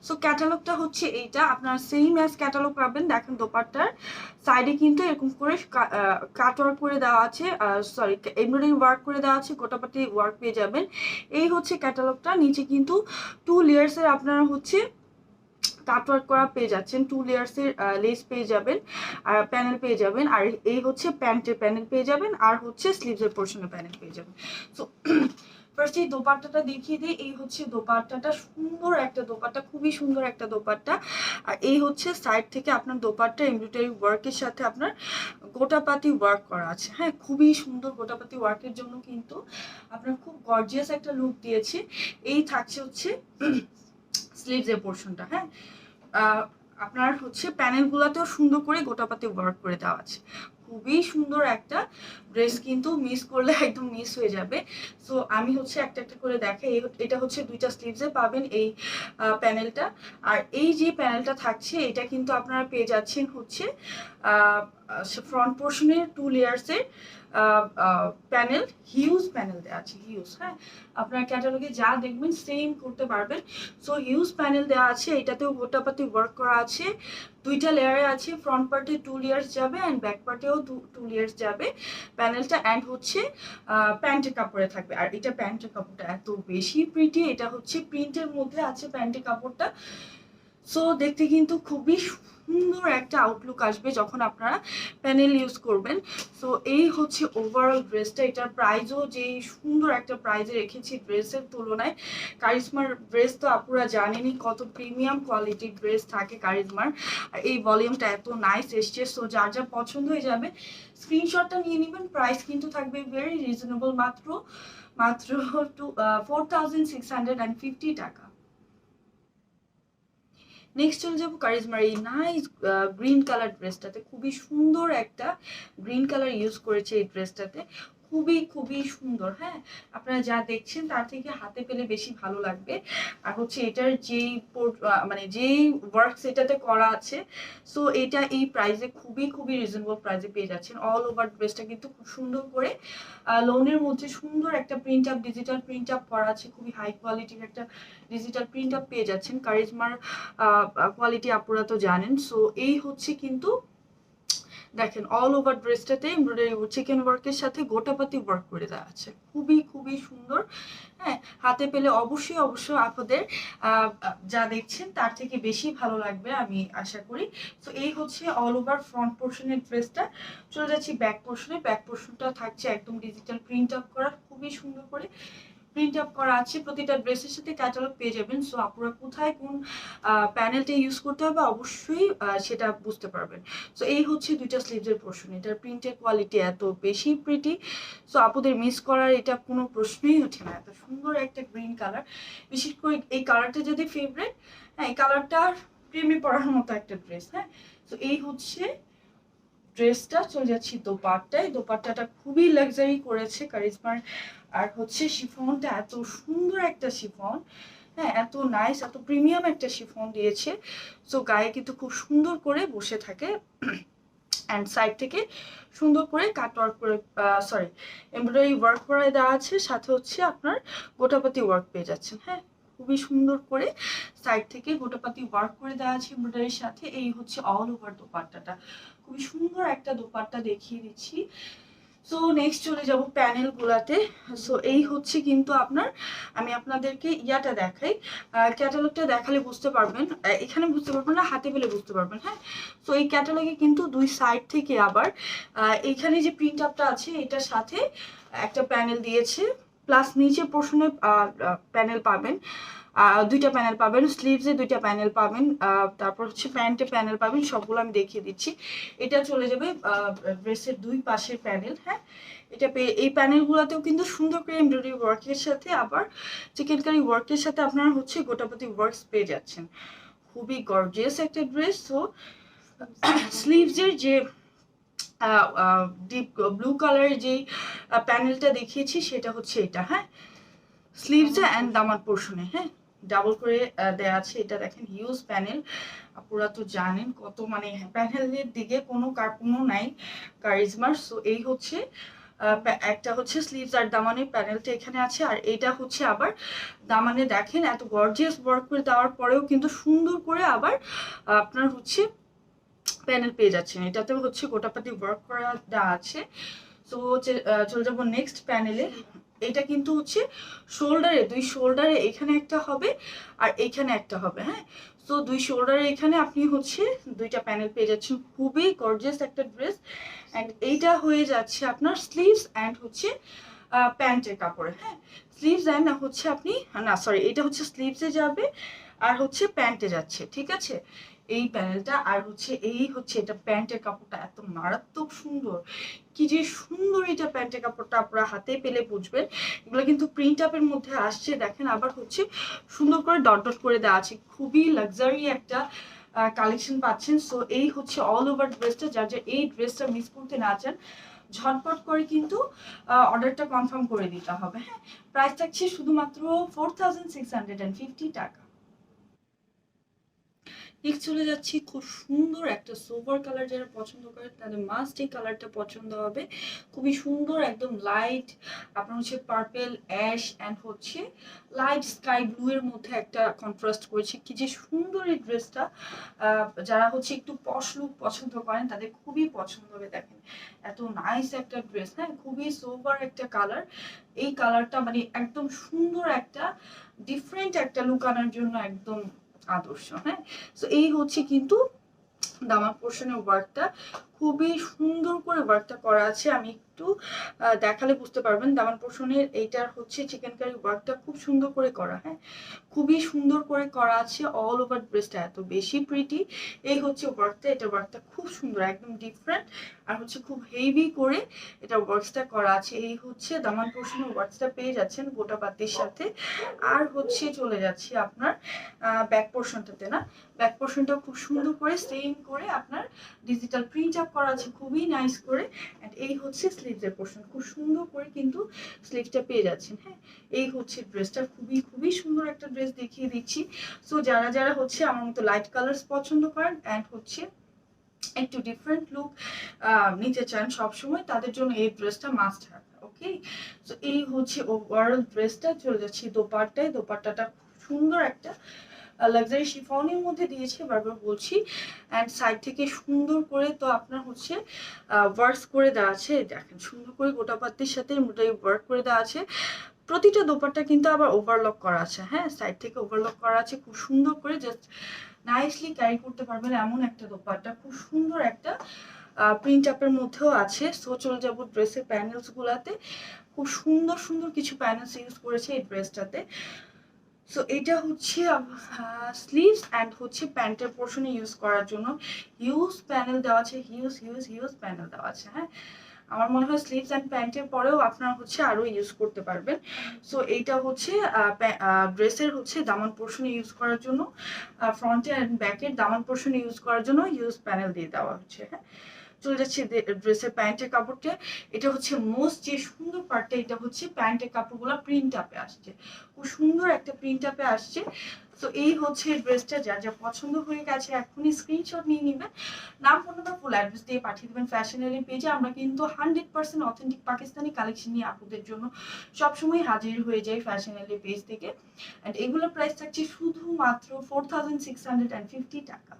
So ক্যাটালগটা হচ্ছে এইটা, আপনারা সেম অ্যাজ ক্যাটালগ পাবেন। দেখেন দোপাট্টার সাইডে কিন্তু এরকম করে কাট ওয়ার্ক করে দেওয়া আছে, সরি এমব্রয়ডারি ওয়ার্ক করে দেওয়া আছে, গোটাপাটি ওয়ার্ক পেয়ে যাবেন। এই হচ্ছে ক্যাটালগটা। নিচে কিন্তু 2 লেয়ার্সের আপনারা হচ্ছে কাটওয়ার্ক করা পেয়ে যাচ্ছেন, 2 লেয়ার্সের লেস পেয়ে যাবেন, আর প্যানেল পেয়ে যাবেন। আর এই হচ্ছে প্যান্টের প্যানেল পেয়ে যাবেন, আর হচ্ছে স্লিভসের পোর্শনের প্যানেল পেয়ে যাবেন। সো ফার্স্ট এই দোপাট্টাটা দেখিয়ে দিই। এই হচ্ছে দোপাট্টাটা, সুন্দর একটা দোপাট্টা, খুবই সুন্দর একটা দোপাট্টা। আর এই হচ্ছে সাইড থেকে আপনার দোপাট্টা এমব্রয়ডারি ওয়ার্কের সাথে আপনার গোটাপাতি ওয়ার্ক করা আছে। হ্যাঁ, খুবই সুন্দর গোটাপাতি ওয়ার্কের জন্য কিন্তু আপনার খুব গর্জিয়াস একটা লুক দিয়েছে। এই থাকছে হচ্ছে স্লিভসের পোর্শনটা। হ্যাঁ, আপনার হচ্ছে প্যানেলগুলোতেও সুন্দর করে গোটাপাতি ওয়ার্ক করে দেওয়া আছে। খুবই সুন্দর একটা ড্রেস, কিন্তু মিস করলে একদম মিস হয়ে যাবে। সো আমি হচ্ছে একটা একটা করে দেখাই। এটা হচ্ছে দুইটা স্লিভসে পাবেন এই প্যানেলটা। আর এই যে প্যানেলটা থাকছে এটা কিন্তু আপনারা পেয়ে যাচ্ছেন হচ্ছে ফ্রন্ট পোর্শনের 2 লেয়ার্সের প্যানেল, হিউজ প্যানেল দেওয়া আছে, হিউজ। হ্যাঁ, আপনার ক্যাটালগে যা দেখবেন সেম করতে পারবেন। সো হিউজ প্যানেল দেওয়া আছে, এটাতেও গোটাপাতি ওয়ার্ক করা আছে, দুইটা লেয়ারে আছে। ফ্রন্ট পার্টে 2 লেয়ার্স যাবে অ্যান্ড ব্যাক পার্টেও 2 লেয়ার্স যাবে প্যানেলটা। অ্যান্ড হচ্ছে প্যান্টের কাপড়ে থাকবে। আর এটা প্যান্টের কাপড়টা এত বেশি প্রিটি, এটা হচ্ছে প্রিন্টের মধ্যে আছে প্যান্টের কাপড়টা। সো দেখতে কিন্তু খুবই সুন্দর একটা আউটলুক আসবে যখন আপনারা প্যানেল ইউজ করবেন। সো এই হচ্ছে ওভারঅল ড্রেসটা। এটার প্রাইসও যেই সুন্দর একটা প্রাইজে রেখেছি ড্রেসের তুলনায়। কারিজমার ড্রেস তো আপনারা জানেনই কত প্রিমিয়াম কোয়ালিটির ড্রেস থাকে কারিজমার। আর এই ভলিউমটা এত নাইস এসছে। সো যার যা পছন্দ হয়ে যাবে স্ক্রিনশটটা নিয়ে নেবেন। প্রাইস কিন্তু থাকবে ভেরি রিজনেবল, মাত্র 4650 টাকা। নেক্সট চলে যাবো কারিজমার এই নাইস গ্রিন কালার ড্রেসটাতে। খুবই সুন্দর একটা গ্রিন কালার ইউজ করেছে এই ড্রেসটাতে, খুবই খুবই সুন্দর। হ্যাঁ, আপনারা যা দেখছেন তার থেকে হাতে পেলে বেশি ভালো লাগবে। আর হচ্ছে এটার যেই মানে যেই ওয়ার্কস এটাতে করা আছে, সো এটা এই প্রাইসে খুবই খুবই রিজনেবল প্রাইসে পেয়ে যাচ্ছেন। অল ওভার ড্রেসটা কিন্তু খুব সুন্দর করে লোনের মধ্যে সুন্দর একটা print up, digital print up করা আছে, খুবই হাই কোয়ালিটির একটা ডিজিটাল প্রিন্ট আপ পেয়ে যাচ্ছেন। কারিজমার কোয়ালিটি আপনারা তো জানেন। সো এই হচ্ছে কিন্তু দেখেন অল ওভার ড্রেসটাতে এমব্রয়ডারি চিকেন ওয়ার্কের সাথে গোটাপাতি ওয়ার্ক করে দেওয়া আছে, খুবই খুবই সুন্দর। হ্যাঁ, হাতে পেলে অবশ্যই অবশ্যই আপনাদের যা দেখছেন তার থেকে বেশি ভালো লাগবে আমি আশা করি। তো এই হচ্ছে অল ওভার ফ্রন্ট পোর্শনের ড্রেসটা। চলে যাচ্ছি ব্যাক পোর্শনে। ব্যাক পোর্শনটা থাকছে একদম ডিজিটাল প্রিন্ট আপ করা, খুবই সুন্দর করে প্রিন্ট আপ করা আছে। প্রতিটা ড্রেসের সাথে ক্যাটালগ পেয়ে যাবেন। সো আপনারা কোথায় কোন প্যানেলটা ইউজ করতে হবে অবশ্যই সেটা বুঝতে পারবেন। সো এই হচ্ছে দুইটা স্লিভসের পোর্শন। এটার প্রিন্টের কোয়ালিটি এত বেশি প্রিটি, সো আপুদের মিস করার এটা কোনো প্রশ্নই হচ্ছে না। এত সুন্দর একটা গ্রিন কালার, বিশেষ করে এই কালারটা যদি ফেভারিট, হ্যাঁ এই কালারটা প্রেমে পড়ার মতো একটা ড্রেস। হ্যাঁ, তো এই হচ্ছে ড্রেসটা। চলে যাচ্ছি দোপাট্টায়। দোপাট্টাটা খুবই লাক্সারি করেছে কারিজমার। আর হচ্ছে শিফনটা এত সুন্দর একটা শিফন, হ্যাঁ এত নাইস, এত প্রিমিয়াম একটা শিফন দিয়েছে। সো গায়ে কিন্তু খুব সুন্দর করে বসে থাকে। অ্যান্ড সাইড থেকে সুন্দর করে কাট ওয়ার্ক করে, সরি এমব্রয়ডারি ওয়ার্ক করে দেওয়া আছে, সাথে হচ্ছে আপনার গোটাপাতি ওয়ার্ক পেয়ে যাচ্ছেন। হ্যাঁ, খুবই সুন্দর করে সাইড থেকে গোটাপাতি ওয়ার্ক করে দেওয়া আছে এমব্রয়ডারির সাথে। এই হচ্ছে অল ওভার দোপাট্টাটা, খুবই সুন্দর একটা দোপাট্টা দেখিয়ে দিচ্ছি। সো নেক্সট চলে যাব প্যানেল গুলাতে। সো এই হচ্ছে কিন্তু আপনার, আমি আপনাদেরকে ইয়াটা দেখাই, ক্যাটালগটা দেখালে বুঝতে পারবেন, এখানে বুঝতে পারবেন না, হাতে পেলে বুঝতে পারবেন। হ্যাঁ, সো এই ক্যাটালগে কিন্তু দুই সাইড থেকে আবার এইখানে যে প্রিন্ট আপটা আছে এটার সাথে একটা প্যানেল দিয়েছে, প্লাস নিচে পোর্শনে প্যানেল পাবেন, দুইটা প্যানেল পাবেন, স্লিভসে দুইটা প্যানেল পাবেন, তারপর হচ্ছে প্যান্টে প্যানেল পাবেন। সবগুলো আমি দেখিয়ে দিচ্ছি। এটা চলে যাবে ড্রেসের দুই পাশের প্যানেল। হ্যাঁ, এটা এই প্যানেলগুলোতেও কিন্তু সুন্দর করে এমব্রয়ডারি ওয়ার্কের সাথে আবার চিকেনকারি ওয়ার্কের সাথে আপনারা হচ্ছে গোটাপতি ওয়ার্কস পেয়ে যাচ্ছেন। খুবই গর্জিয়াস একটা ড্রেস। সো স্লিভসের যে ডিপ ব্লু কালারের যেই প্যানেলটা দেখিয়েছি সেটা হচ্ছে এটা। হ্যাঁ, স্লিভসে অ্যান্ড দামার পোর্শনে হ্যাঁ ডাবল করে দেয়া আছে। এটা দেখেন হিউজ প্যানেল, আপনারা তো জানেন কত মানে প্যানেলের দিকে কোনো কার্পণও নাই কারিজমার। সো এই হচ্ছে একটা হচ্ছে স্লিভস আর দামানের প্যানেলটা এখানে আছে, আর এটা হচ্ছে আবার দামানে দেখেন এত গর্জিয়াস ওয়ার্ক করে দেওয়ার পরেও কিন্তু সুন্দর করে আবার আপনার হচ্ছে প্যানেল পেয়ে যাচ্ছেন। এটাতেও হচ্ছে গোটাপাতি ওয়ার্ক করা দেওয়া আছে। তো চলে যাবো নেক্সট প্যানেলে। এটা কিন্তু হচ্ছে শোল্ডারে, দুই শোল্ডারে এখানে একটা হবে আর এইখানে একটা হবে। হ্যাঁ, তো দুই শোল্ডারে এখানে আপনি হচ্ছে দুইটা প্যানেল পেয়ে যাচ্ছেন। খুবই গর্জিয়াস একটা ড্রেস। অ্যান্ড এইটা হয়ে যাচ্ছে আপনার স্লিভস অ্যান্ড হচ্ছে প্যান্টের কাপড়ে। হ্যাঁ, স্লিভস অ্যান্ড হচ্ছে আপনি না সরি, এটা হচ্ছে স্লিভসে যাবে আর হচ্ছে প্যান্টে যাচ্ছে, ঠিক আছে, এই প্যানেলটা। আর হচ্ছে এই হচ্ছে এটা প্যান্টের কাপড়টা এত মারাত্মক সুন্দর, কি যে সুন্দর এটা প্যান্টের কাপড়টা, আপনারা হাতে পেলে বুঝবেন। এগুলো কিন্তু প্রিন্ট আপের মধ্যে আসছে, দেখেন আবার হচ্ছে সুন্দর করে ডট ডট করে দেওয়া আছে। খুবই লাক্সারি একটা কালেকশন পাচ্ছেন। সো এই হচ্ছে অল ওভার ড্রেসটা। যার যে এই ড্রেসটা মিস করতে না চান, ঝটপট করে কিন্তু অর্ডারটা কনফার্ম করে দিতে হবে। হ্যাঁ, প্রাইস থাকছে শুধুমাত্র 4650 টাকা। নেক্সট চলে যাচ্ছি খুব সুন্দর একটা সোভার কালার, যারা পছন্দ করেন তাদের মাস্ট এই কালারটা পছন্দ হবে। খুবই সুন্দর, একদম লাইট আপনার হচ্ছে পার্পেল, অ্যাশ অ্যান্ড হচ্ছে লাইট স্কাই ব্লু এর মধ্যে একটা কন্ট্রাস্ট করেছে। কি যে সুন্দর এই ড্রেসটা, যারা হচ্ছে একটু পশ লুক পছন্দ করেন তাদের খুবই পছন্দ হবে। দেখেন এত নাইস একটা ড্রেস। হ্যাঁ, খুবই সোভার একটা কালার। এই কালারটা মানে একদম সুন্দর একটা ডিফারেন্ট একটা লুক আনার জন্য একদম আদর্শ। হ্যাঁ, তো এই হচ্ছে কিন্তু দামার পোর্শনের ওয়ার্কটা, খুবই সুন্দর করে ওয়ার্কটা করা আছে। আমি একটু দেখালে বুঝতে পারবেন। দামান পোর্শনের এইটার হচ্ছে চিকেন কারি ওয়ার্কটা খুব সুন্দর করে করা। হ্যাঁ, খুবই সুন্দর করে করা আছে। অল ওভার ড্রেসটা এত বেশি প্রিটি। এই হচ্ছে ওয়ার্কটা, এটা ওয়ার্কটা খুব সুন্দর, একদম ডিফারেন্ট আর হচ্ছে খুব হেভি করে এটা ওয়ার্কসটা করা আছে। এই হচ্ছে দামান পোর্শনের ওয়ার্কসটা পেয়ে যাচ্ছেন গোটা পাতির সাথে। আর হচ্ছে চলে যাচ্ছি আপনার ব্যাক পোর্শনটাতে। না, ব্যাক পোর্শনটা খুব সুন্দর করে সেম করে আপনার ডিজিটাল প্রিন্ট আপ করা আছে খুবই নাইস করে। এন্ড এই হচ্ছে স্লিভসের পোর্শন, খুব সুন্দর করে কিন্তু স্লিভসটা পেয়ে যাচ্ছেন। হ্যাঁ, এই হচ্ছে ড্রেসটা, খুবই খুবই সুন্দর একটা ড্রেস দেখিয়ে দিচ্ছি। সো যারা যারা হচ্ছে আমার মতো লাইট কালার্স পছন্দ করেন অ্যান্ড হচ্ছে একটু ডিফারেন্ট লুক নিতে চান সবসময়, তাদের জন্য এই ড্রেসটা মাস্ট হ্যাভ। ওকে, সো এই হচ্ছে ওভারঅল ড্রেসটা। চলে যাচ্ছি দোপাট্টায়। দোপাট্টাটা খুব সুন্দর একটা লাক্সারি শিফনের মধ্যে দিয়েছে, বারবার বলছি। অ্যান্ড সাইড থেকে সুন্দর করে তো আপনার হচ্ছে ওয়ার্কস করে দেওয়া আছে। দেখেন সুন্দর করে গোটা পাত্তির সাথে মোটাই ওয়ার্ক করে দেওয়া আছে। প্রতিটা দোপাট্টা কিন্তু আবার ওভারলক করা আছে। হ্যাঁ, সাইড থেকে ওভারলক করা আছে খুব সুন্দর করে, জাস্ট নাইসলি ক্যারি করতে পারবেন এমন একটা দোপাট্টা। খুব সুন্দর একটা প্রিন্ট আপের মধ্যেও আছে। সো চলে যাবো ড্রেসের প্যানেলস গুলাতে। খুব সুন্দর সুন্দর কিছু প্যানেলস ইউজ করেছে এই ড্রেসটাতে। সো এটা হচ্ছে স্লিভস অ্যান্ড হচ্ছে প্যান্টের পোর্শনে ইউজ করার জন্য হিউজ প্যানেল দেওয়া আছে, হিউজ হিউজ হিউজ প্যানেল দেওয়া আছে। হ্যাঁ, আমার মনে হয় স্লিভস অ্যান্ড প্যান্টের পরেও আপনারা হচ্ছে আরো ইউজ করতে পারবেন। সো এইটা হচ্ছে ড্রেসের হচ্ছে দামান পোর্শনে ইউজ করার জন্য, ফ্রন্টে অ্যান্ড ব্যাকের দামান পোর্শনে ইউজ করার জন্য হিউজ প্যানেল দিয়ে দেওয়া হচ্ছে। হ্যাঁ, চলে যাচ্ছে ড্রেসের প্যান্টের কাপড়টা। এটা হচ্ছে মোস্ট যে সুন্দর পার্টটা, এটা হচ্ছে প্যান্টের কাপড়গুলো প্রিন্ট আপে আসছে, খুব সুন্দর একটা প্রিন্ট আপে আসছে। তো এই হচ্ছে ড্রেসটা। যা যা পছন্দ হয়ে গেছে এখনই স্ক্রিনশট নিয়ে নেবেন, নাম ফোন নাম্বার ফুল অ্যাড্রেস দিয়ে পাঠিয়ে দেবেন ফ্যাশনারি পেজে। আমরা কিন্তু 100% অথেন্টিক পাকিস্তানি কালেকশন নিয়ে আপুদের জন্য সবসময় হাজির হয়ে যাই ফ্যাশনারি পেজ থেকে। অ্যান্ড এগুলোর প্রাইস থাকছে শুধুমাত্র 4650 টাকা।